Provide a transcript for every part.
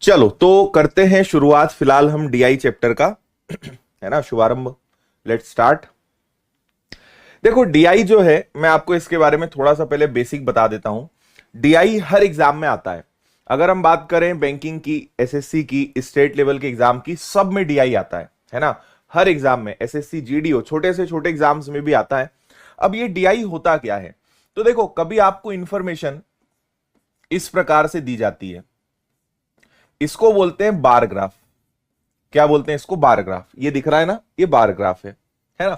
चलो तो करते हैं शुरुआत फिलहाल हम डीआई चैप्टर का, है ना, शुभारंभ। Let's start. देखो डीआई जो है, मैं आपको इसके बारे में थोड़ा सा पहले बेसिक बता देता हूं। डीआई हर एग्जाम में आता है। अगर हम बात करें बैंकिंग की, एसएससी की, स्टेट लेवल के एग्जाम की, सब में डीआई आता है ना। हर एग्जाम में, एसएससी, जीडीओ, छोटे से छोटे एग्जाम्स में भी आता है। अब ये डीआई होता क्या है? तो देखो, कभी आपको इंफॉर्मेशन इस प्रकार से दी जाती है, इसको बोलते हैं बार ग्राफ। क्या बोलते हैं इसको? Bar graph. ये दिख रहा है ना, ये बार ग्राफ है ना।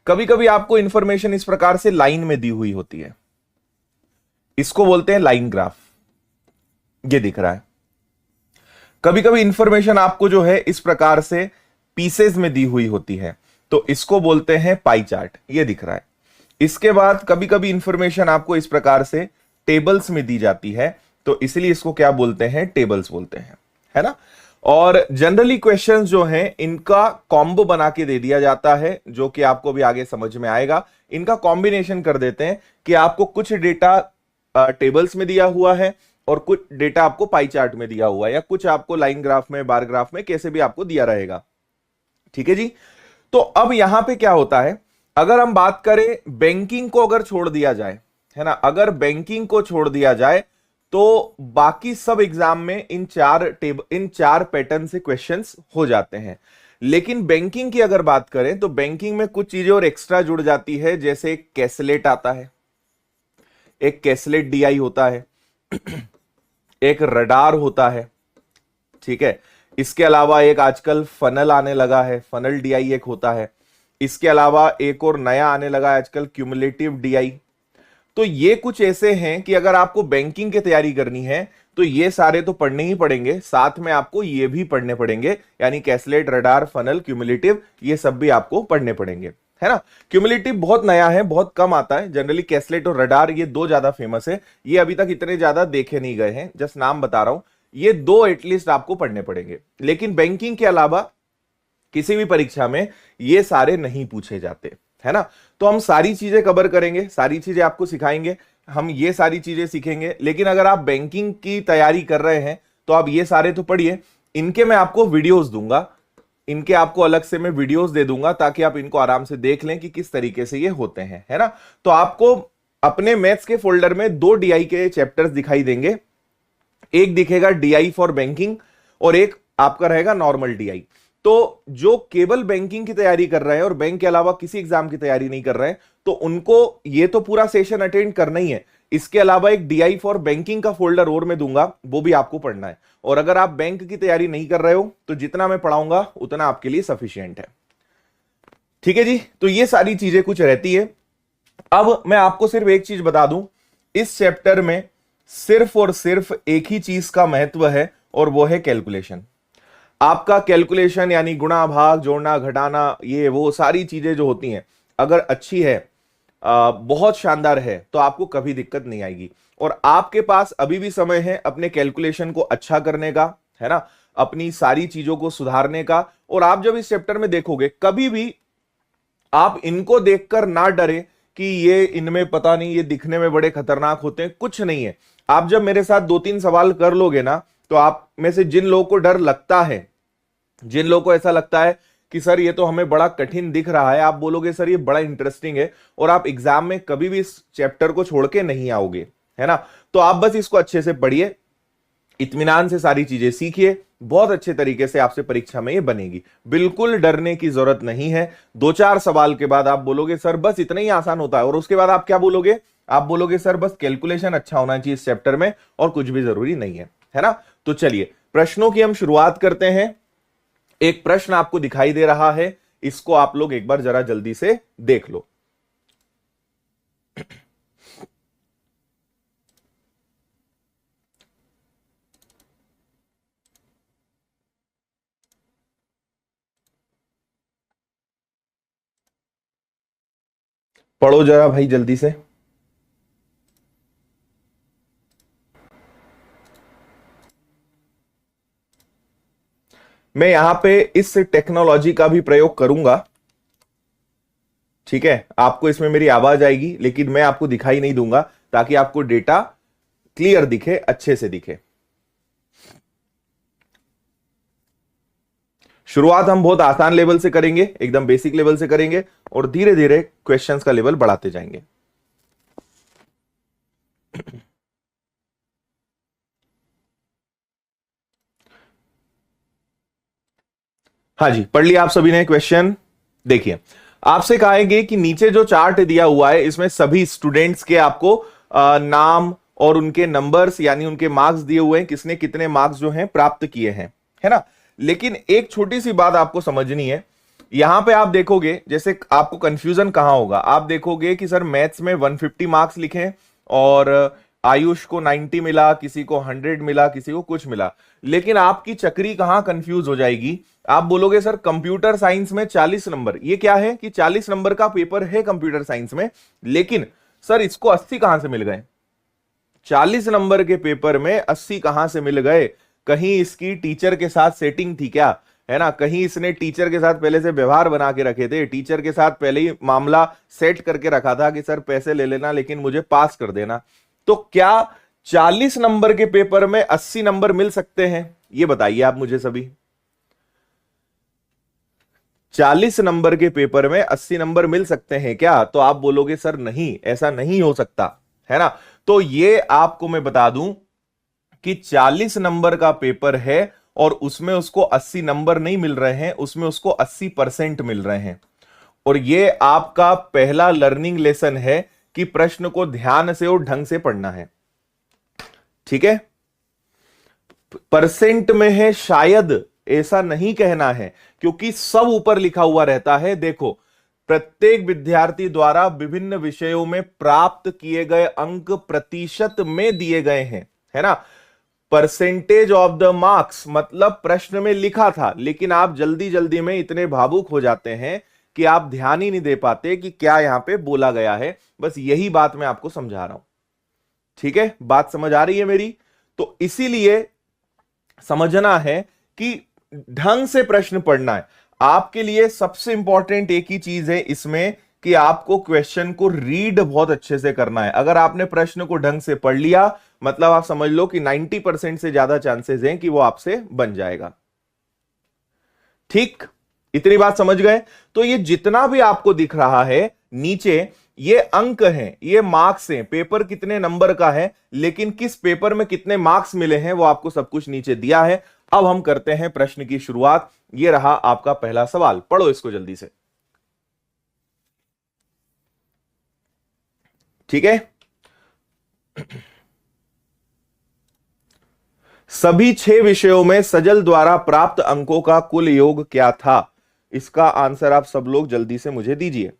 कभी कभी आपको इंफॉर्मेशन इस प्रकार से लाइन में दी हुई होती है, इसको बोलते हैं लाइन ग्राफ। ये दिख रहा है। कभी कभी इंफॉर्मेशन आपको जो है इस प्रकार से पीसेस में दी हुई होती है, तो इसको बोलते हैं पाई चार्ट। ये दिख रहा है। इसके बाद कभी कभी इंफॉर्मेशन आपको इस प्रकार से टेबल्स में दी जाती है, तो इसलिए इसको क्या बोलते हैं? टेबल्स बोलते हैं, है ना। और जनरली क्वेश्चंस जो हैं इनका कॉम्बो बना के दे दिया जाता है, जो कि आपको भी आगे समझ में आएगा। इनका कॉम्बिनेशन कर देते हैं कि आपको कुछ डेटा टेबल्स में दिया हुआ है और कुछ डेटा आपको पाई चार्ट में दिया हुआ है, या कुछ आपको लाइन ग्राफ में, बार ग्राफ में, कैसे भी आपको दिया रहेगा। ठीक है जी। तो अब यहां पे क्या होता है, अगर हम बात करें बैंकिंग को अगर छोड़ दिया जाए, है ना, अगर बैंकिंग को छोड़ दिया जाए तो बाकी सब एग्जाम में इन चार पैटर्न से क्वेश्चंस हो जाते हैं। लेकिन बैंकिंग की अगर बात करें तो बैंकिंग में कुछ चीजें और एक्स्ट्रा जुड़ जाती है, जैसे एक कैसलेट आता है, एक कैसलेट डीआई होता है, एक रडार होता है। ठीक है। इसके अलावा एक आजकल फनल आने लगा है, फनल डीआई एक होता है। इसके अलावा एक और नया आने लगा है आजकल, क्यूमुलेटिव डीआई। तो ये कुछ ऐसे हैं कि अगर आपको बैंकिंग की तैयारी करनी है तो ये सारे तो पढ़ने ही पड़ेंगे, साथ में आपको ये भी पढ़ने पड़ेंगे, यानी कैसलेट, रडार, फनल, क्यूमुलेटिव, ये सब भी आपको पढ़ने पड़ेंगे, है ना। क्यूमुलेटिव बहुत नया है, बहुत कम आता है। जनरली कैसलेट और रडार ये दो ज्यादा फेमस है, ये अभी तक इतने ज्यादा देखे नहीं गए हैं, जस्ट नाम बता रहा हूं। ये दो एटलीस्ट आपको पढ़ने पड़ेंगे। लेकिन बैंकिंग के अलावा किसी भी परीक्षा में ये सारे नहीं पूछे जाते, है ना। तो हम सारी चीजें कवर करेंगे, सारी चीजें आपको सिखाएंगे, हम ये सारी चीजें सीखेंगे। लेकिन अगर आप बैंकिंग की तैयारी कर रहे हैं तो आप ये सारे तो पढ़िए, इनके मैं आपको वीडियोस दूंगा, इनके आपको अलग से मैं वीडियोस दे दूंगा, ताकि आप इनको आराम से देख लें कि किस तरीके से ये होते हैं, है ना। तो आपको अपने मैथ्स के फोल्डर में दो डीआई के चैप्टर्स दिखाई देंगे। एक दिखेगा डीआई फॉर बैंकिंग और एक आपका रहेगा नॉर्मल डीआई। तो जो केवल बैंकिंग की तैयारी कर रहे हैं और बैंक के अलावा किसी एग्जाम की तैयारी नहीं कर रहे हैं, तो उनको ये तो पूरा सेशन अटेंड करना ही है। इसके अलावा एक डीआई फॉर बैंकिंग का फोल्डर और मैं दूंगा, वो भी आपको पढ़ना है। और अगर आप बैंक की तैयारी नहीं कर रहे हो तो जितना मैं पढ़ाऊंगा उतना आपके लिए सफिशिएंट है। ठीक है जी। तो ये सारी चीजें कुछ रहती है। अब मैं आपको सिर्फ एक चीज बता दूं, इस चैप्टर में सिर्फ और सिर्फ एक ही चीज का महत्व है, और वो है कैलकुलेशन। आपका कैलकुलेशन यानी गुणा, भाग, जोड़ना, घटाना, ये वो सारी चीजें जो होती हैं, अगर अच्छी है, बहुत शानदार है, तो आपको कभी दिक्कत नहीं आएगी। और आपके पास अभी भी समय है अपने कैलकुलेशन को अच्छा करने का, है ना, अपनी सारी चीजों को सुधारने का। और आप जब इस चैप्टर में देखोगे, कभी भी आप इनको देखकर ना डरे कि ये इनमें पता नहीं, ये दिखने में बड़े खतरनाक होते हैं, कुछ नहीं है। आप जब मेरे साथ दो तीन सवाल कर लोगे ना, तो आप में से जिन लोगों को डर लगता है, जिन लोगों को ऐसा लगता है कि सर ये तो हमें बड़ा कठिन दिख रहा है, आप बोलोगे सर ये बड़ा इंटरेस्टिंग है, और आप एग्जाम में कभी भी इस चैप्टर को छोड़ के नहीं आओगे, है ना। तो आप बस इसको अच्छे से पढ़िए, इत्मीनान से सारी चीजें सीखिए, बहुत अच्छे तरीके से आपसे परीक्षा में ये बनेगी। बिल्कुल डरने की जरूरत नहीं है। दो चार सवाल के बाद आप बोलोगे सर बस इतना ही आसान होता है, और उसके बाद आप क्या बोलोगे? आप बोलोगे सर बस कैलकुलेशन अच्छा होना चाहिए इस चैप्टर में, और कुछ भी जरूरी नहीं है ना। तो चलिए प्रश्नों की हम शुरुआत करते हैं। एक प्रश्न आपको दिखाई दे रहा है, इसको आप लोग एक बार जरा जल्दी से देख लो। पढ़ो जरा भाई जल्दी से। मैं यहां पे इस टेक्नोलॉजी का भी प्रयोग करूंगा, ठीक है। आपको इसमें मेरी आवाज आएगी, लेकिन मैं आपको दिखाई नहीं दूंगा, ताकि आपको डेटा क्लियर दिखे, अच्छे से दिखे। शुरुआत हम बहुत आसान लेवल से करेंगे, एकदम बेसिक लेवल से करेंगे और धीरे धीरे क्वेश्चंस का लेवल बढ़ाते जाएंगे। हाँ जी, पढ़ लिया आप सभी ने क्वेश्चन। देखिए, आपसे कहेंगे कि नीचे जो चार्ट दिया हुआ है इसमें सभी स्टूडेंट्स के आपको नाम और उनके नंबर्स यानी उनके मार्क्स दिए हुए हैं, किसने कितने मार्क्स जो हैं प्राप्त किए हैं, है ना। लेकिन एक छोटी सी बात आपको समझनी है। यहां पे आप देखोगे, जैसे आपको कंफ्यूजन कहां होगा, आप देखोगे कि सर मैथ्स में 150 मार्क्स लिखे और आयुष को 90 मिला, किसी को 100 मिला, किसी को कुछ मिला। लेकिन आपकी चक्री कहां कंफ्यूज हो जाएगी, आप बोलोगे सर कंप्यूटर साइंस में 40 नंबर, ये क्या है कि 40 नंबर का पेपर है कंप्यूटर साइंस में, लेकिन सर इसको 80 कहां से मिल गए। 40 नंबर के पेपर में 80 कहां से मिल गए। कहीं इसकी टीचर के साथ सेटिंग थी क्या, है ना। कहीं इसने टीचर के साथ पहले से व्यवहार बना के रखे थे, टीचर के साथ पहले ही मामला सेट करके रखा था कि सर पैसे ले लेना लेकिन मुझे पास कर देना। तो क्या 40 नंबर के पेपर में 80 नंबर मिल सकते हैं, ये बताइए आप मुझे सभी। 40 नंबर के पेपर में 80 नंबर मिल सकते हैं क्या, तो आप बोलोगे सर नहीं, ऐसा नहीं हो सकता, है ना। तो ये आपको मैं बता दूं कि 40 नंबर का पेपर है और उसमें उसको 80 नंबर नहीं मिल रहे हैं, उसमें उसको 80% मिल रहे हैं। और ये आपका पहला लर्निंग लेसन है कि प्रश्न को ध्यान से और ढंग से पढ़ना है, ठीक है। परसेंट में है शायद ऐसा नहीं कहना है, क्योंकि सब ऊपर लिखा हुआ रहता है। देखो, प्रत्येक विद्यार्थी द्वारा विभिन्न विषयों में प्राप्त किए गए अंक प्रतिशत में दिए गए हैं, है ना। परसेंटेज ऑफ द मार्क्स मतलब प्रश्न में लिखा था, लेकिन आप जल्दी जल्दी में इतने भावुक हो जाते हैं कि आप ध्यान ही नहीं दे पाते कि क्या यहां पे बोला गया है। बस यही बात मैं आपको समझा रहा हूं, ठीक है। बात समझ आ रही है मेरी। तो इसीलिए समझना है कि ढंग से प्रश्न पढ़ना है। आपके लिए सबसे इंपॉर्टेंट एक ही चीज है इसमें कि आपको क्वेश्चन को रीड बहुत अच्छे से करना है। अगर आपने प्रश्न को ढंग से पढ़ लिया, मतलब आप समझ लो कि 90% से ज्यादा चांसेस हैं कि वो आपसे बन जाएगा, ठीक। इतनी बात समझ गए। तो ये जितना भी आपको दिख रहा है नीचे, ये अंक हैं, ये मार्क्स हैं, पेपर कितने नंबर का है, लेकिन किस पेपर में कितने मार्क्स मिले हैं वो आपको सब कुछ नीचे दिया है। अब हम करते हैं प्रश्न की शुरुआत। ये रहा आपका पहला सवाल, पढ़ो इसको जल्दी से, ठीक है। सभी 6 विषयों में सजल द्वारा प्राप्त अंकों का कुल योग क्या था। इसका आंसर आप सब लोग जल्दी से मुझे दीजिए।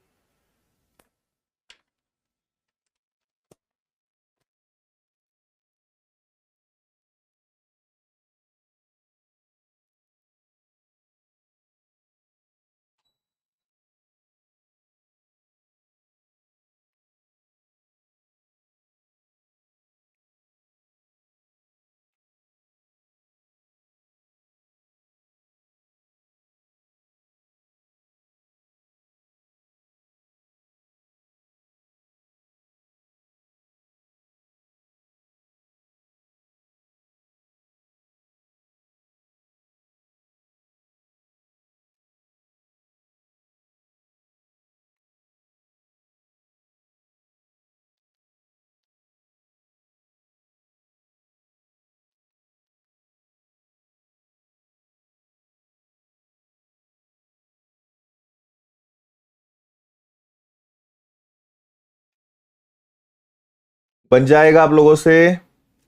बन जाएगा आप लोगों से,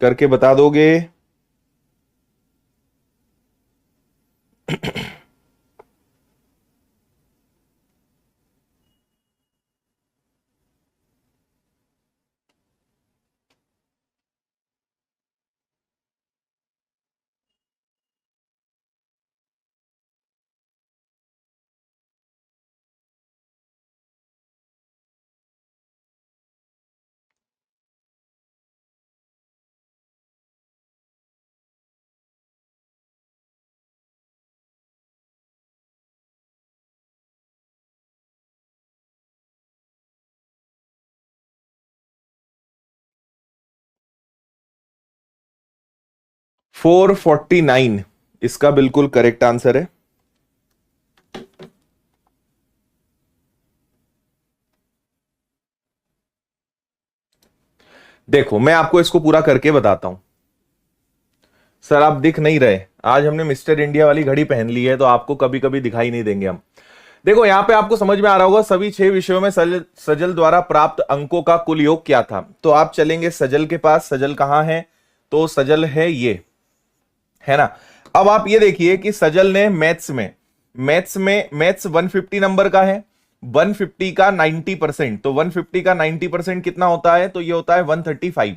करके बता दोगे। फोर 49 इसका बिल्कुल करेक्ट आंसर है। देखो मैं आपको इसको पूरा करके बताता हूं। सर आप दिख नहीं रहे, आज हमने मिस्टर इंडिया वाली घड़ी पहन ली है तो आपको कभी कभी दिखाई नहीं देंगे हम। देखो यहां पे आपको समझ में आ रहा होगा सभी 6 विषयों में सजल द्वारा प्राप्त अंकों का कुल योग क्या था। तो आप चलेंगे सजल के पास। सजल कहां है? तो सजल है ये, है ना। अब आप ये देखिए कि सजल ने मैथ्स 150 नंबर का है, 150 का 90%, तो 150 का 90% कितना होता है? तो ये होता है 135।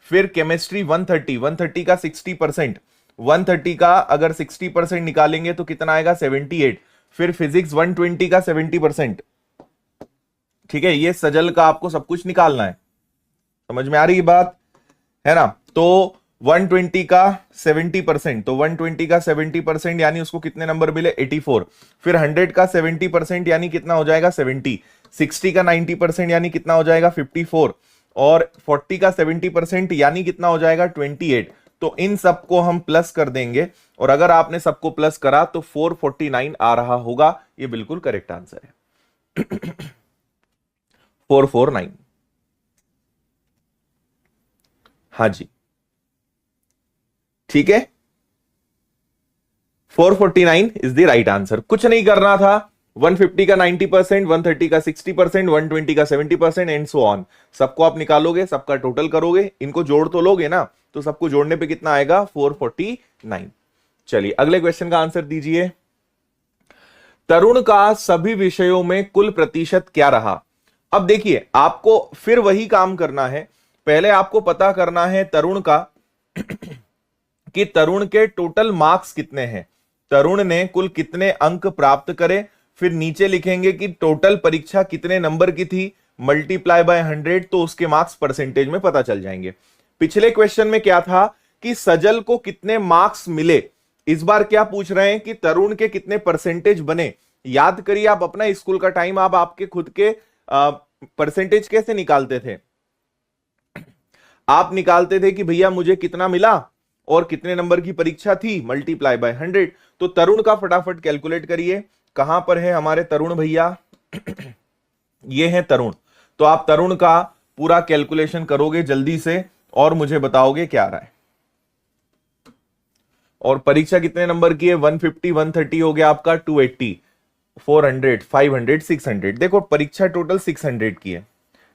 फिर केमिस्ट्री 130 का 60%, 130 का अगर 60% निकालेंगे तो कितना आएगा? 78। फिर फिजिक्स 120 का 70%। ठीक है, ये सजल का आपको सब कुछ निकालना है। समझ में आ रही है बात, है ना। तो 120 का 70%, तो 120 का 70% यानी उसको कितने नंबर मिले? 84। फिर 100 का 70% यानी कितना हो जाएगा? 70। 60 का 90% यानी कितना हो जाएगा? 54। और 40 का 70% यानी कितना हो जाएगा? 28। तो इन सबको हम प्लस कर देंगे और अगर आपने सबको प्लस करा तो 449 आ रहा होगा। ये बिल्कुल करेक्ट आंसर है। 449। हाँ जी, ठीक है, 449 इज द राइट आंसर। कुछ नहीं करना था। 150 का 90%, 130 का 60%, 120 का 70% एंड सो ऑन। सबको आप निकालोगे, सबका टोटल करोगे, इनको जोड़ तो लोगे ना, तो सबको जोड़ने पे कितना आएगा? 449। चलिए अगले क्वेश्चन का आंसर दीजिए। तरुण का सभी विषयों में कुल प्रतिशत क्या रहा? अब देखिए आपको फिर वही काम करना है। पहले आपको पता करना है तरुण का कि तरुण के टोटल मार्क्स कितने हैं, तरुण ने कुल कितने अंक प्राप्त करे। फिर नीचे लिखेंगे कि टोटल परीक्षा कितने नंबर की थी, मल्टीप्लाई बाय 100, तो उसके मार्क्स परसेंटेज में पता चल जाएंगे। पिछले क्वेश्चन में क्या था कि सजल को कितने मार्क्स मिले, इस बार क्या पूछ रहे हैं कि तरुण के कितने परसेंटेज बने। याद करिए आप अपना स्कूल का टाइम, आप आपके खुद के परसेंटेज कैसे निकालते थे? आप निकालते थे कि भैया मुझे कितना मिला और कितने नंबर की परीक्षा थी, मल्टीप्लाई बाय 100। तो तरुण का फटाफट कैलकुलेट करिए। कहां पर है हमारे तरुण भैया? ये है तरुण। तो आप तरुण का पूरा कैलकुलेशन करोगे जल्दी से और मुझे बताओगे क्या आ रहा है। और परीक्षा कितने नंबर की है? 150, 130 हो गया आपका, 280, 400, 500, 600। देखो परीक्षा टोटल 600 की है,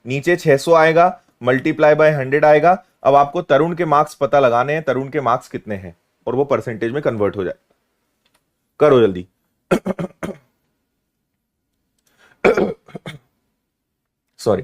नीचे 600 आएगा, मल्टीप्लाई बाय 100 आएगा। अब आपको तरुण के मार्क्स पता लगाने हैं, तरुण के मार्क्स कितने हैं और वो परसेंटेज में कन्वर्ट हो जाए। करो जल्दी। सॉरी।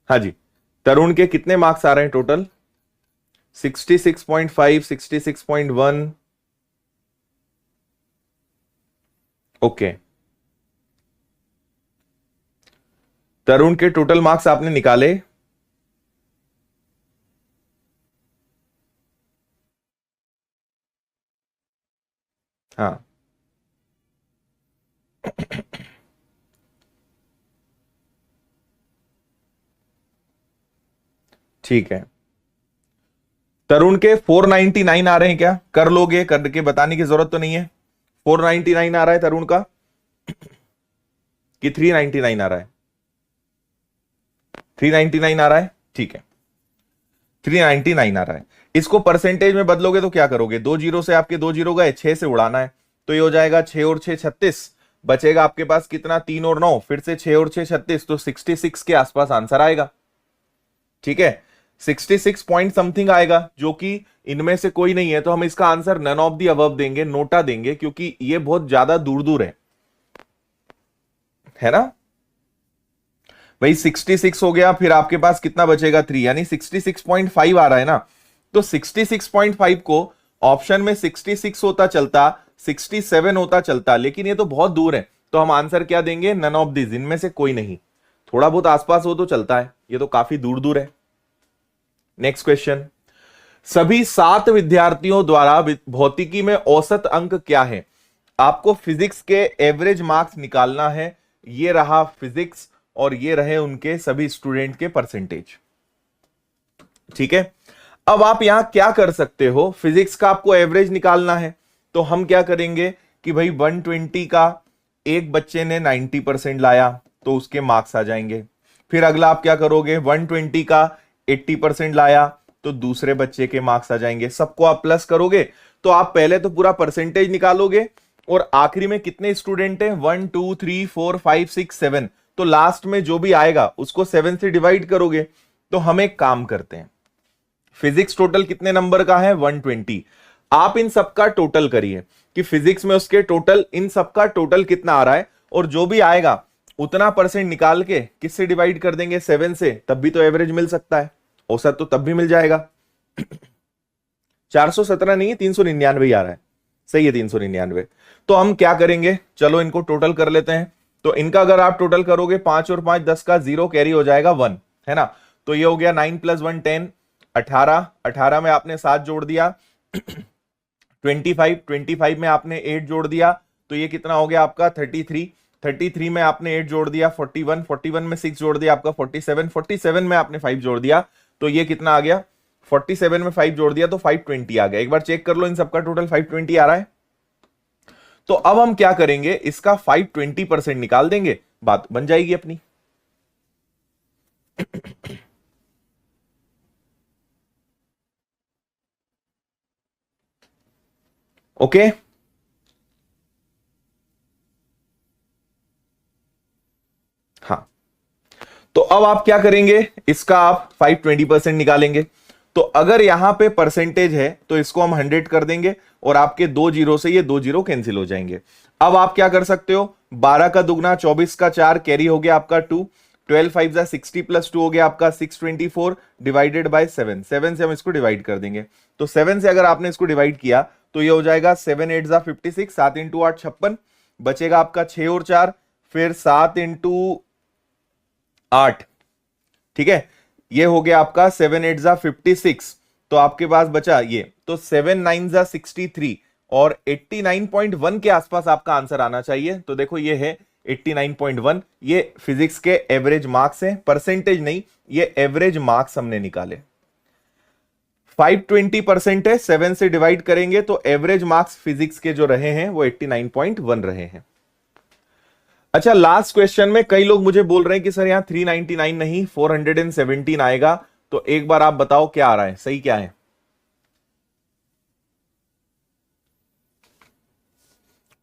हाँ जी, तरुण के कितने मार्क्स आ रहे हैं टोटल? 66.5, 66.1। ओके, तरुण के टोटल मार्क्स आपने निकाले। हाँ, ठीक है। तरुण के 499 आ रहे हैं क्या? कर लोगे? करके बताने की जरूरत तो नहीं है। 499 आ रहा है तरुण का कि 399 आ रहा है? 399 आ रहा है, ठीक है। 399 आ रहा है। इसको परसेंटेज में बदलोगे तो क्या करोगे? दो जीरो से आपके दो जीरो गए, 6 से उड़ाना है, तो ये हो जाएगा 6 और 6 36। बचेगा आपके पास कितना? 3 और 9, फिर से 6 और 6 36, तो 66 के आसपास आंसर आएगा। ठीक है, 66 पॉइंट समथिंग आएगा, जो कि इनमें से कोई नहीं है, तो हम इसका answer none of the above देंगे, नोटा देंगे, क्योंकि ये बहुत ज्यादा दूर दूर है ना भाई। 66 हो गया, फिर आपके पास कितना बचेगा? 3, यानी 66.5 आ रहा है ना। तो 66.5 को ऑप्शन में 66 होता चलता, 67 होता चलता, लेकिन ये तो बहुत दूर है, तो हम आंसर क्या देंगे? नन ऑफ दिस, इनमें से कोई नहीं। थोड़ा बहुत आसपास हो तो चलता है, ये तो काफी दूर दूर है। नेक्स्ट क्वेश्चन, सभी 7 विद्यार्थियों द्वारा भौतिकी में औसत अंक क्या है? आपको फिजिक्स के एवरेज मार्क्स निकालना है। ये रहा फिजिक्स, और ये रहे उनके सभी स्टूडेंट के परसेंटेज। ठीक है, अब आप यहां क्या कर सकते हो? फिजिक्स का आपको एवरेज निकालना है, तो हम क्या करेंगे कि भाई 120 का एक बच्चे ने 90% लाया, तो उसके मार्क्स आ जाएंगे। फिर अगला आप क्या करोगे? 120 का 80% लाया, तो दूसरे बच्चे के मार्क्स आ जाएंगे। सबको आप प्लस करोगे, तो आप पहले तो पूरा परसेंटेज निकालोगे, और आखिरी में कितने स्टूडेंट हैं? 1 2 3 4 5 6 7, तो लास्ट में जो भी आएगा उसको 7 से डिवाइड करोगे। तो हम एक काम करते हैं, फिजिक्स टोटल कितने नंबर का है? 120। आप इन सबका टोटल करिए कि फिजिक्स में उसके टोटल, इन सबका टोटल कितना आ रहा है, और जो भी आएगा उतना परसेंट निकाल के किससे डिवाइड कर देंगे? 7 से, तब भी तो एवरेज मिल सकता है, औसत तो तब भी मिल जाएगा। 417 नहीं है, 399 ही आ रहा है। सही है, 399। तो हम क्या करेंगे? चलो इनको टोटल कर लेते हैं। तो इनका अगर आप टोटल करोगे, 5 और 5 10 का, 0 कैरी हो जाएगा 1, है ना। तो ये हो गया 9 + 1 10, 18, 18 में आपने 7 जोड़ दिया। 25, 25 में आपने 8 जोड़ दिया, तो ये कितना हो गया आपका? 33, 33 में आपने 8 जोड़ दिया। 41, 41 में 6 जोड़ दिया आपका 47, 47 में आपने 5 जोड़ दिया, तो ये कितना आ गया? 47 में 5 जोड़ दिया तो 520 आ गया। एक बार चेक कर लो, इन सबका टोटल 520 आ रहा है। तो अब हम क्या करेंगे? इसका 520% निकाल देंगे, बात बन जाएगी अपनी। ओके, हाँ। तो अब आप क्या करेंगे? इसका आप 520% निकालेंगे। तो अगर यहां पे परसेंटेज है, तो इसको हम 100 कर देंगे, और आपके दो जीरो से ये दो जीरो कैंसिल हो जाएंगे। अब आप क्या कर सकते हो? 12 का दुगना 24 का 4 कैरी हो गया आपका 2, 12 5 60 + 2 हो गया आपका 624 डिवाइडेड बाय 7, 7 से हम इसको डिवाइड कर देंगे। तो 7 से अगर आपने इसको डिवाइड किया, तो ये हो जाएगा 7 8 56, 7 × 8 56, बचेगा आपका 6 और 4, फिर 7 × 8। ठीक है, ये हो गया आपका 7 8 56, तो आपके पास बचा ये, तो 7 9 63, और 89.1 के आसपास आपका आंसर आना चाहिए। तो देखो ये है 89.1, ये फिजिक्स के एवरेज मार्क्स हैं, परसेंटेज नहीं, ये एवरेज मार्क्स हमने निकाले। 520% है, 7 से डिवाइड करेंगे तो एवरेज मार्क्स फिजिक्स के जो रहे हैं वो 89.1 रहे हैं। अच्छा, लास्ट क्वेश्चन में कई लोग मुझे बोल रहे हैं कि सर यहां 399 नहीं 417 आएगा, तो एक बार आप बताओ क्या आ रहा है, सही क्या है?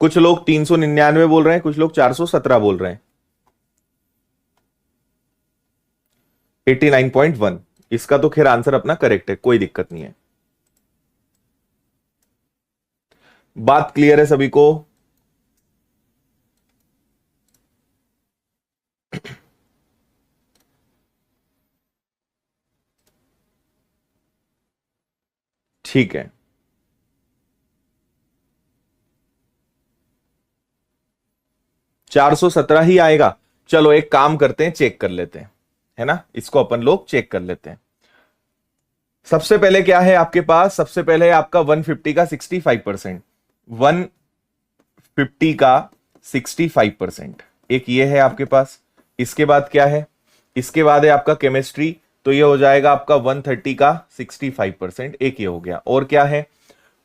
कुछ लोग 399 बोल रहे हैं, कुछ लोग 417 बोल रहे हैं। 89.1, इसका तो खैर आंसर अपना करेक्ट है, कोई दिक्कत नहीं है। बात क्लियर है सभी को? ठीक है, 417 ही आएगा। चलो एक काम करते हैं, चेक कर लेते हैं, है ना, इसको अपन लोग चेक कर लेते हैं। सबसे पहले क्या है आपके पास, सबसे पहले है आपका 150 का 65%, 150 का 65%, एक ये है आपके पास। इसके बाद क्या है, इसके बाद है आपका केमिस्ट्री, तो ये हो जाएगा आपका 130 का 65%, एक ये हो गया। और क्या है,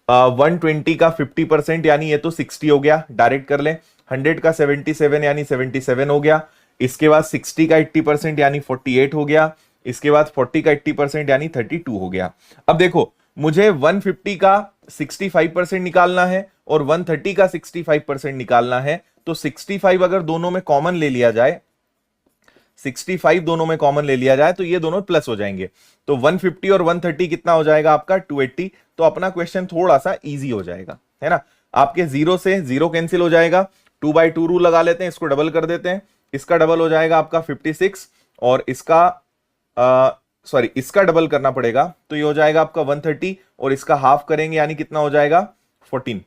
120 का 50%, यानी ये तो 60 हो गया, डायरेक्ट कर ले। 100 का 77 यानी 77 हो गया। इसके बाद 60 का 80% यानी 48 हो गया। इसके बाद 40 का 80% यानी 32 हो गया। अब देखो, मुझे 150 का 65% निकालना है और 130 का 65% निकालना है। तो 65 अगर दोनों में कॉमन ले लिया जाए, 65 दोनों में कॉमन ले लिया जाए तो ये दोनों प्लस हो जाएंगे। तो 150 और 130 कितना हो जाएगा आपका 280। तो अपना क्वेश्चन थोड़ा सा इजी हो जाएगा, है ना। आपके जीरो से जीरो कैंसिल हो जाएगा, 2/2 रूल लगा लेते हैं, इसको डबल कर देते हैं। इसका डबल हो जाएगा आपका 56 और इसका सॉरी इसका डबल करना पड़ेगा, तो ये हो जाएगा आपका 130 और इसका हाफ करेंगे यानी कितना हो जाएगा 14।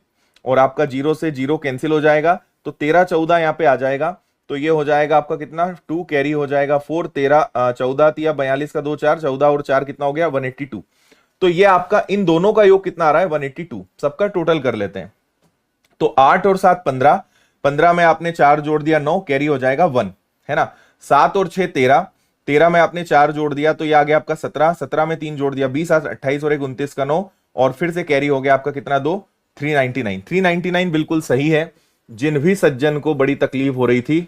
और आपका जीरो से जीरो कैंसिल हो जाएगा, तो 13 14 यहां पे आ जाएगा। तो ये हो जाएगा आपका कितना, 2 कैरी हो जाएगा 4, 13 14 तिया 42 का 2 4, 14 और 4 कितना हो गया 182। तो ये आपका इन दोनों का योग कितना आ रहा है 182। सबका टोटल कर लेते हैं। तो 8 और 7 15, 15 में आपने 4 जोड़ दिया 9, कैरी हो जाएगा 1, है ना। 7 और 6 13, 13 में आपने 4 जोड़ दिया तो ये आ गया आपका 17, 17 में 3 जोड़ दिया 20, 28 और 1 29 का 9, और फिर से कैरी हो गया आपका कितना 2, 399। 399 बिल्कुल सही है। जिन भी सज्जन को बड़ी तकलीफ हो रही थी,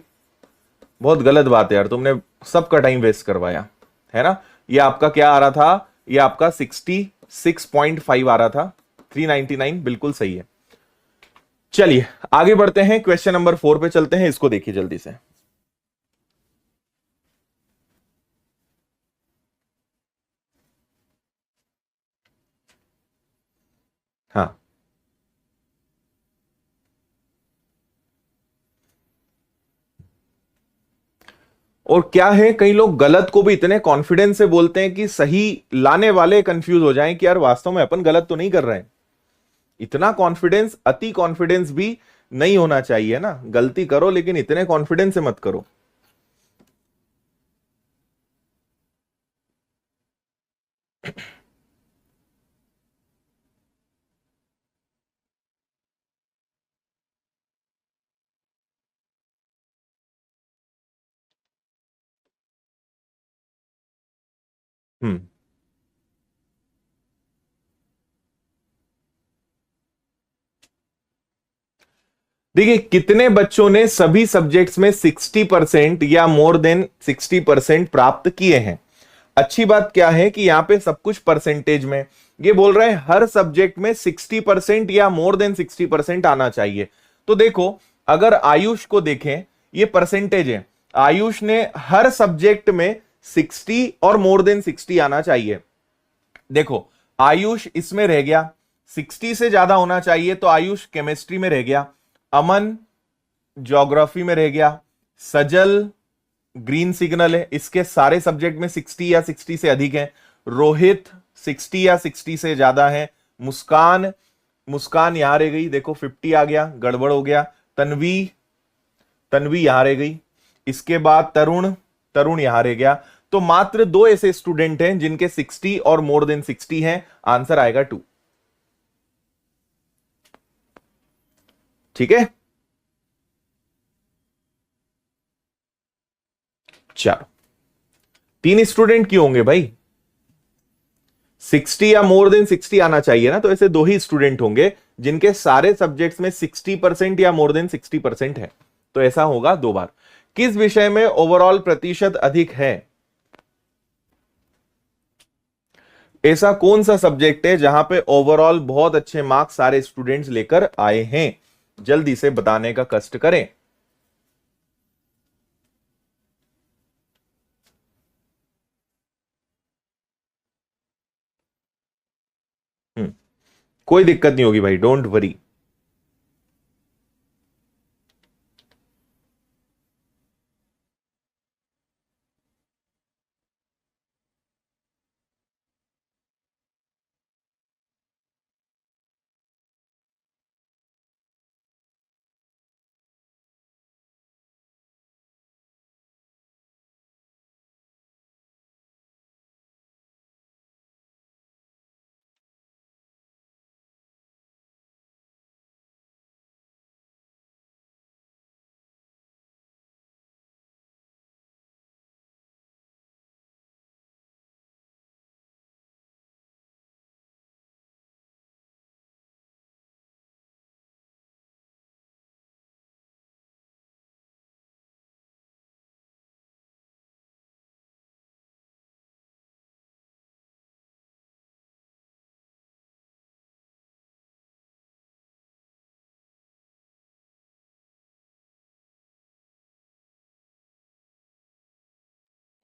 बहुत गलत बात है यार, तुमने सबका टाइम वेस्ट करवाया, है ना। ये आपका क्या आ रहा था, ये आपका 66.5 आ रहा था। 399 बिल्कुल सही है। चलिए आगे बढ़ते हैं, क्वेश्चन नंबर 4 पे चलते हैं, इसको देखिए जल्दी से। हाँ, और क्या है, कई लोग गलत को भी इतने कॉन्फिडेंस से बोलते हैं कि सही लाने वाले कंफ्यूज हो जाएं कि यार वास्तव में अपन गलत तो नहीं कर रहे हैं। इतना कॉन्फिडेंस, अति कॉन्फिडेंस भी नहीं होना चाहिए ना। गलती करो लेकिन इतने कॉन्फिडेंस से मत करो। हम्म, देखिए कितने बच्चों ने सभी सब्जेक्ट्स में 60% या मोर देन 60% प्राप्त किए हैं। अच्छी बात क्या है कि यहां पे सब कुछ परसेंटेज में ये बोल रहे हैं, हर सब्जेक्ट में 60% या मोर देन 60% आना चाहिए। तो देखो, अगर आयुष को देखें, ये परसेंटेज है, आयुष ने हर सब्जेक्ट में 60 और मोर देन 60 आना चाहिए। देखो आयुष इसमें रह गया, 60 से ज्यादा होना चाहिए, तो आयुष केमिस्ट्री में रह गया, अमन ज्योग्राफी में रह गया, सजल ग्रीन सिग्नल है, इसके सारे सब्जेक्ट में 60 या 60 से अधिक है, रोहित 60 या 60 से ज्यादा है, मुस्कान, मुस्कान यहां रह गई, देखो 50 आ गया, गड़बड़ हो गया, तन्वी, तन्वी यहां रह गई, इसके बाद तरुण, तरुण यहां रह गया। तो मात्र दो ऐसे स्टूडेंट हैं जिनके 60 और मोर देन 60 हैं, आंसर आएगा 2। ठीक है, चलो, 3 स्टूडेंट क्यों होंगे भाई, 60 या मोर देन 60 आना चाहिए ना, तो ऐसे दो ही स्टूडेंट होंगे जिनके सारे सब्जेक्ट्स में 60% या मोर देन 60% है। तो ऐसा होगा 2 बार। किस विषय में ओवरऑल प्रतिशत अधिक है, ऐसा कौन सा सब्जेक्ट है जहां पे ओवरऑल बहुत अच्छे मार्क्स सारे स्टूडेंट्स लेकर आए हैं, जल्दी से बताने का कष्ट करें। हम्म, कोई दिक्कत नहीं होगी भाई, डोंट वरी।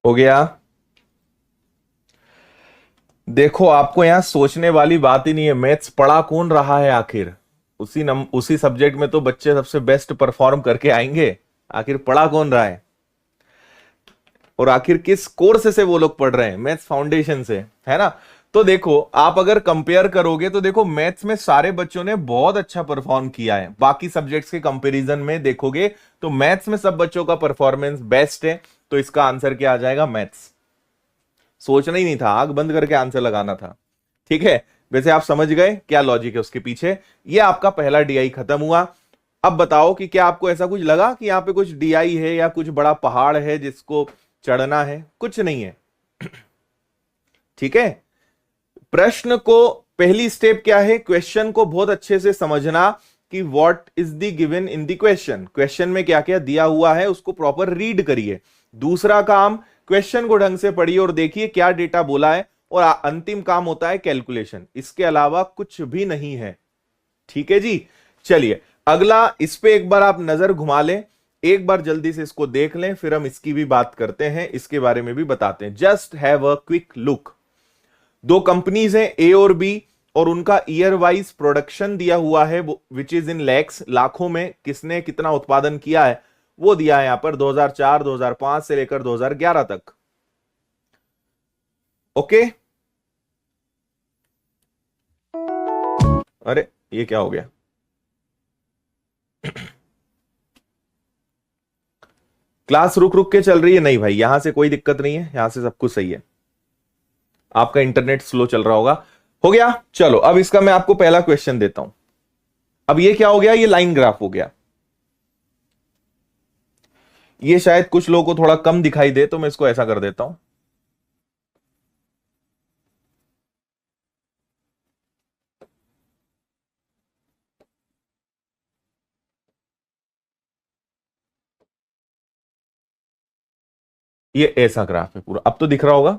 हो गया। देखो आपको यहां सोचने वाली बात ही नहीं है, मैथ्स पढ़ा कौन रहा है आखिर। उसी सब्जेक्ट में तो बच्चे सबसे बेस्ट परफॉर्म करके आएंगे, आखिर पढ़ा कौन रहा है, और आखिर किस कोर्स से वो लोग पढ़ रहे हैं, मैथ्स फाउंडेशन से, है ना। तो देखो आप अगर कंपेयर करोगे तो देखो मैथ्स में सारे बच्चों ने बहुत अच्छा परफॉर्म किया है, बाकी सब्जेक्ट्स के कंपैरिजन में देखोगे तो मैथ्स में सब बच्चों का परफॉर्मेंस बेस्ट है। तो इसका आंसर क्या आ जाएगा, मैथ्स। सोचना ही नहीं था, आंख बंद करके आंसर लगाना था। ठीक है, वैसे आप समझ गए क्या लॉजिक है उसके पीछे। ये आपका पहला डीआई खत्म हुआ। अब बताओ कि क्या आपको ऐसा कुछ लगा कि यहां पे कुछ डीआई है या कुछ बड़ा पहाड़ है जिसको चढ़ना है, कुछ नहीं है। ठीक है, प्रश्न को पहली स्टेप क्या है, क्वेश्चन को बहुत अच्छे से समझना कि what is the given in the question, question में क्या क्या दिया हुआ है उसको प्रॉपर रीड करिए। दूसरा काम, क्वेश्चन को ढंग से पढ़िए और देखिए क्या डेटा बोला है, और अंतिम काम होता है कैलकुलेशन, इसके अलावा कुछ भी नहीं है। ठीक है जी, चलिए अगला, इस पे एक बार आप नजर घुमा लें, एक बार जल्दी से इसको देख लें, फिर हम इसकी भी बात करते हैं, इसके बारे में भी बताते हैं। Just have a quick look. दो कंपनीज हैं ए और बी, और उनका ईयर वाइज प्रोडक्शन दिया हुआ है विच इज इन लैक्स, लाखों में किसने कितना उत्पादन किया है वो दिया है यहां पर 2004 2005 से लेकर 2011 तक। ओके, अरे ये क्या हो गया, क्लास रुक रुक के चल रही है? नहीं भाई, यहां से कोई दिक्कत नहीं है, यहां से सब कुछ सही है, आपका इंटरनेट स्लो चल रहा होगा। हो गया, चलो अब इसका मैं आपको पहला क्वेश्चन देता हूं। अब ये क्या हो गया, ये लाइन ग्राफ हो गया। ये शायद कुछ लोगों को थोड़ा कम दिखाई दे, तो मैं इसको ऐसा कर देता हूं। ये ऐसा ग्राफ है पूरा, अब तो दिख रहा होगा।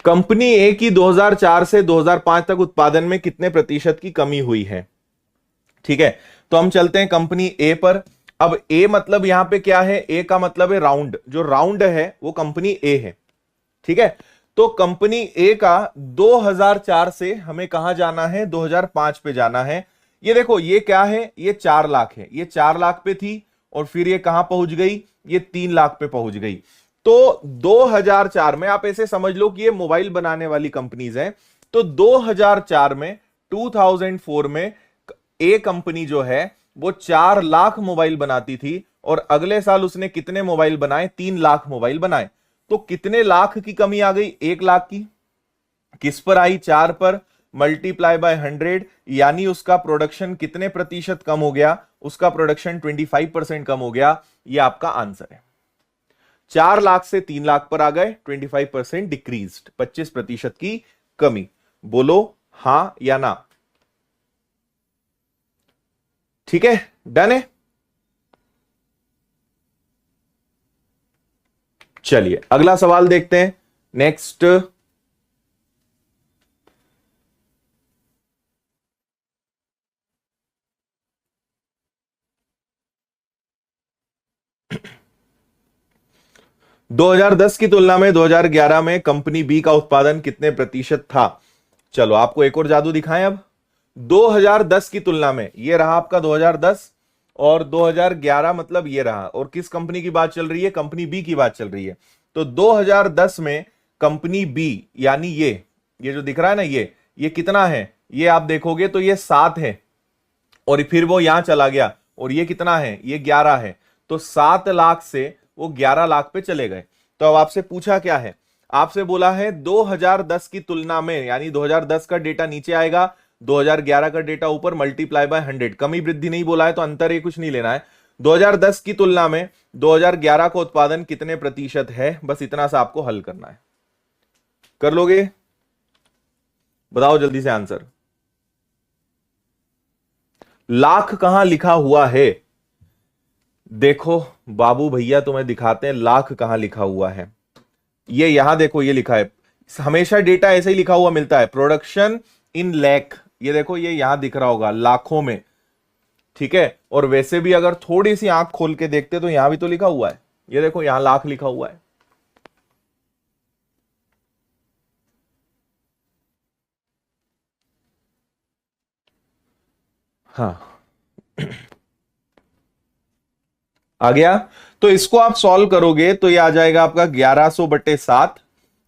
कंपनी ए की 2004 से 2005 तक उत्पादन में कितने प्रतिशत की कमी हुई है। ठीक है, तो हम चलते हैं कंपनी ए पर। अब ए मतलब यहां पे क्या है, ए का मतलब है राउंड, जो राउंड है वो कंपनी ए है। ठीक है, तो कंपनी ए का 2004 से हमें कहां जाना है, 2005 पे जाना है। ये देखो ये क्या है, ये 4 लाख है, ये 4 लाख पे थी, और फिर ये कहां पहुंच गई, ये 3 लाख पे पहुंच गई। तो 2004 में आप ऐसे समझ लो कि ये मोबाइल बनाने वाली कंपनीज हैं। तो 2004 में, 2004 में ए कंपनी जो है वो 4 लाख मोबाइल बनाती थी, और अगले साल उसने कितने मोबाइल बनाए, 3 लाख मोबाइल बनाए। तो कितने लाख की कमी आ गई, 1 लाख की। किस पर आई, 4 पर, मल्टीप्लाई बाय 100, यानी उसका प्रोडक्शन कितने प्रतिशत कम हो गया, उसका प्रोडक्शन 25% कम हो गया। ये आपका आंसर है। 4 लाख से 3 लाख पर आ गए, 25% डिक्रीज, 25% की कमी। बोलो हां या ना। ठीक है, डन है। चलिए अगला सवाल देखते हैं, नेक्स्ट। (2010) की तुलना में 2011 में कंपनी बी का उत्पादन कितने प्रतिशत था। चलो आपको एक और जादू दिखाएं अब। 2010 की तुलना में, ये रहा आपका 2010, और 2011 मतलब ये रहा, और किस कंपनी की बात चल रही है, कंपनी बी की बात चल रही है। तो 2010 में कंपनी बी, यानी ये जो दिख रहा है ना, ये कितना है, ये आप देखोगे तो ये 7 है, और फिर वो यहां चला गया, और ये कितना है, ये 11 है। तो 7 लाख से वो 11 लाख पे चले गए। तो अब आपसे पूछा क्या है, आपसे बोला है 2010 की तुलना में, यानी 2010 का डेटा नीचे आएगा, 2011 का डेटा ऊपर, मल्टीप्लाई बाय 100, कमी वृद्धि नहीं बोला है तो अंतर ये कुछ नहीं लेना है। 2010 की तुलना में 2011 का उत्पादन कितने प्रतिशत है, बस इतना सा आपको हल करना है। कर लोगे, बताओ जल्दी से आंसर। लाख कहां लिखा हुआ है, देखो बाबू भैया तुम्हें दिखाते हैं लाख कहां लिखा हुआ है। ये यहां देखो, ये लिखा है, हमेशा डेटा ऐसे ही लिखा हुआ मिलता है, प्रोडक्शन इन लैख। ये देखो ये यहां दिख रहा होगा लाखों में। ठीक है, और वैसे भी अगर थोड़ी सी आंख खोल के देखते तो यहां भी तो लिखा हुआ है, ये देखो यहां लाख लिखा हुआ है। हाँ, आ गया। तो इसको आप सॉल्व करोगे तो ये आ जाएगा आपका 1100/7।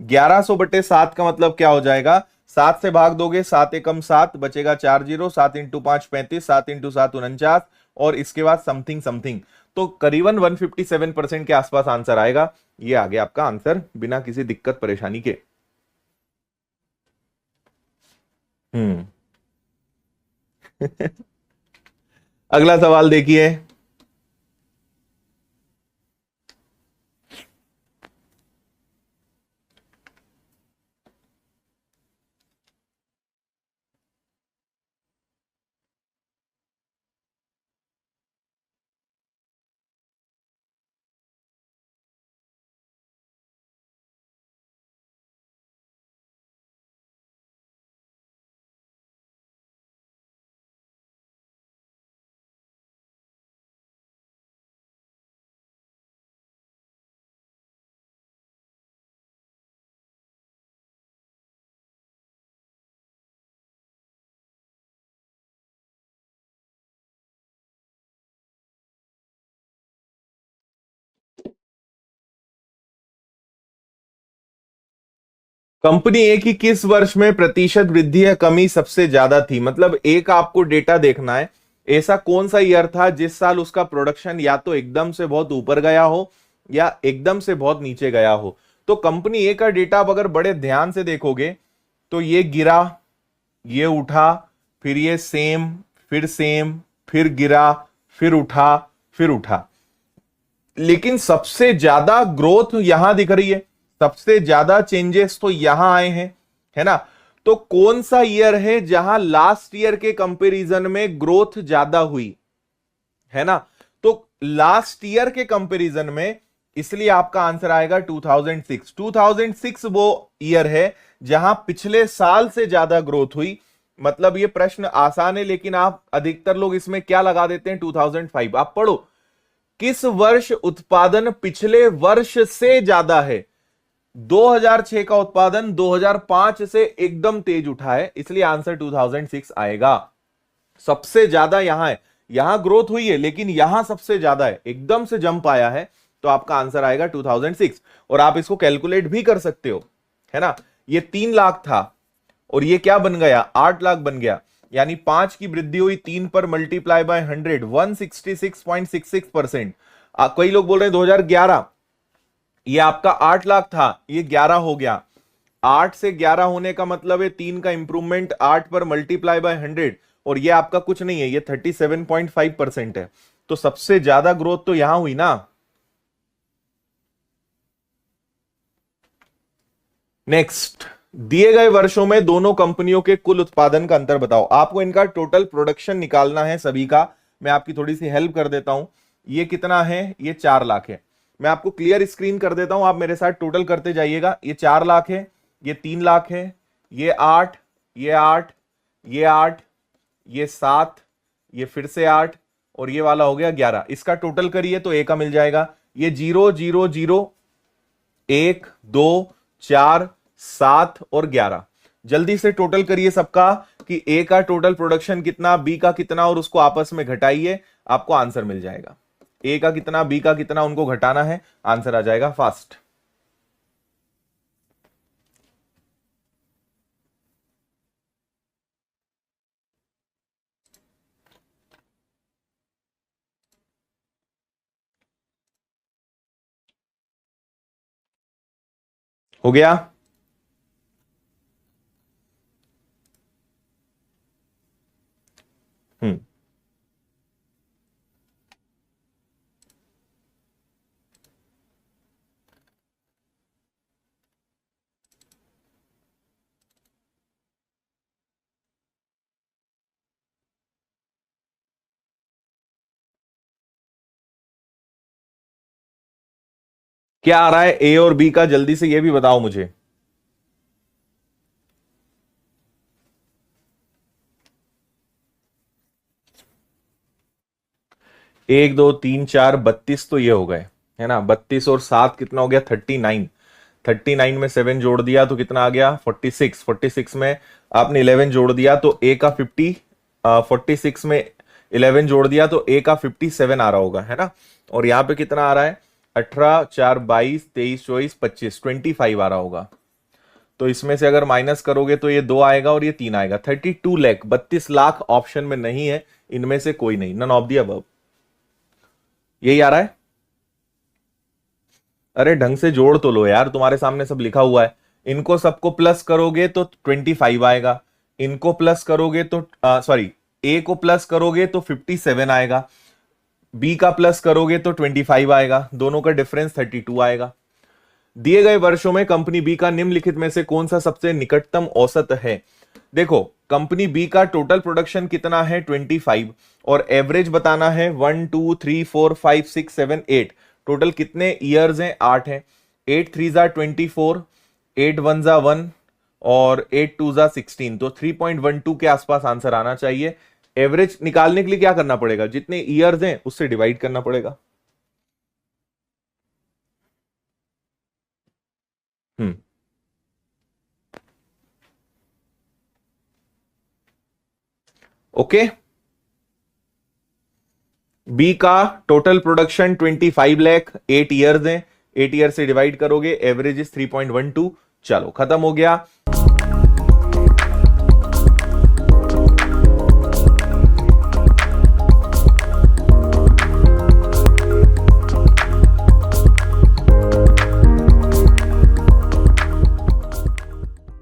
1100/7 का मतलब क्या हो जाएगा, 7 से भाग दोगे, 7 एकम 7, बचेगा 4 जीरो, 7 इंटू 5 35, 7 इंटू 7 49, और इसके बाद समथिंग समथिंग। तो करीबन 157% के आसपास आंसर आएगा। ये आ गया आपका आंसर बिना किसी दिक्कत परेशानी के। हम्म। अगला सवाल देखिए। कंपनी ए की किस वर्ष में प्रतिशत वृद्धि या कमी सबसे ज्यादा थी, मतलब एक आपको डेटा देखना है, ऐसा कौन सा ईयर था जिस साल उसका प्रोडक्शन या तो एकदम से बहुत ऊपर गया हो या एकदम से बहुत नीचे गया हो। तो कंपनी ए का डेटा आप अगर बड़े ध्यान से देखोगे तो ये गिरा, ये उठा, फिर ये सेम, फिर गिरा, फिर उठा, फिर उठा, लेकिन सबसे ज्यादा ग्रोथ यहां दिख रही है, सबसे ज्यादा चेंजेस तो यहां आए हैं, है ना। तो कौन सा ईयर है जहां लास्ट ईयर के कंपैरिजन में ग्रोथ ज्यादा हुई, है ना। तो लास्ट ईयर के कंपैरिजन में, इसलिए आपका आंसर आएगा 2006। 2006 वो ईयर है जहां पिछले साल से ज्यादा ग्रोथ हुई। मतलब ये प्रश्न आसान है, लेकिन आप अधिकतर लोग इसमें क्या लगा देते हैं, 2005। आप पढ़ो, किस वर्ष उत्पादन पिछले वर्ष से ज्यादा है। 2006 का उत्पादन 2005 से एकदम तेज उठा है, इसलिए आंसर 2006 आएगा। सबसे ज्यादा यहां है, यहां ग्रोथ हुई है लेकिन यहां सबसे ज्यादा है, एकदम से जंप आया है, तो आपका आंसर आएगा 2006। और आप इसको कैलकुलेट भी कर सकते हो, है ना। ये 3 लाख था और ये क्या बन गया, 8 लाख बन गया, यानी 5 की वृद्धि हुई, 3 पर मल्टीप्लाई बाय 100, 166.66%। कई लोग बोल रहे हैं 2011, ये आपका 8 लाख था, ये 11 हो गया। 8 से 11 होने का मतलब है 3 का इंप्रूवमेंट, 8 पर मल्टीप्लाई बाय 100, और ये आपका कुछ नहीं है, ये 37.5% है। तो सबसे ज्यादा ग्रोथ तो यहां हुई ना। नेक्स्ट, दिए गए वर्षों में दोनों कंपनियों के कुल उत्पादन का अंतर बताओ। आपको इनका टोटल प्रोडक्शन निकालना है सभी का। मैं आपकी थोड़ी सी हेल्प कर देता हूं। ये कितना है, ये 4 लाख है। मैं आपको क्लियर स्क्रीन कर देता हूं, आप मेरे साथ टोटल करते जाइएगा। ये 4 लाख है, ये 3 लाख है, ये 8, ये 8, ये 8, ये 7, ये फिर से 8, और ये वाला हो गया 11। इसका टोटल करिए तो ए का मिल जाएगा। ये 0 0 0, 1 2 4 7 और 11। जल्दी से टोटल करिए सबका कि ए का टोटल प्रोडक्शन कितना, बी का कितना, और उसको आपस में घटाइए, आपको आंसर मिल जाएगा। ए का कितना, बी का कितना, उनको घटाना है, आंसर आ जाएगा फास्ट। हो गया। हम्म। क्या आ रहा है ए और बी का, जल्दी से ये भी बताओ मुझे। 1 2 3 4 32 तो ये हो गए, है ना। 32 और 7 कितना हो गया, 39। 39 में 7 जोड़ दिया तो कितना आ गया, 46। 46 में आपने 11 जोड़ दिया तो ए का 50, 46 में 11 जोड़ दिया तो ए का 57 आ रहा होगा, है ना। और यहां पे कितना आ रहा है, 18, 4, 22, 23, 24, 25, 25 आ रहा होगा। तो इसमें से अगर माइनस करोगे तो ये 2 आएगा और ये 3 आएगा। 32 लाख, 32 लाख ऑप्शन में नहीं है, इनमें से कोई नहीं, नन ऑफ द अबव। यही आ रहा है। अरे ढंग से जोड़ तो लो यार, तुम्हारे सामने सब लिखा हुआ है। इनको सबको प्लस करोगे तो 25 आएगा, इनको प्लस करोगे तो सॉरी, ए को प्लस करोगे तो 57 आएगा, बी का प्लस करोगे तो 25 आएगा, दोनों का डिफरेंस 32 आएगा। दिए गए वर्षों में कंपनी बी का निम्नलिखित में से कौन सा सबसे निकटतम औसत है। देखो कंपनी बी का टोटल प्रोडक्शन कितना है 25, और एवरेज बताना है 1 2 3 4 5 6 7 8। टोटल कितने ईयर्स हैं, 8 हैं। 8 3 जा 24, 8 1 जा 1 और 8 2 जा 16, तो 3.12 के आसपास आंसर आना चाहिए। एवरेज निकालने के लिए क्या करना पड़ेगा, जितने ईयर्स हैं उससे डिवाइड करना पड़ेगा। हम्म, ओके। बी का टोटल प्रोडक्शन 25 लाख, 8 ईयर्स हैं, 8 ईयर से डिवाइड करोगे, एवरेज इज 3.12। चलो खत्म हो गया।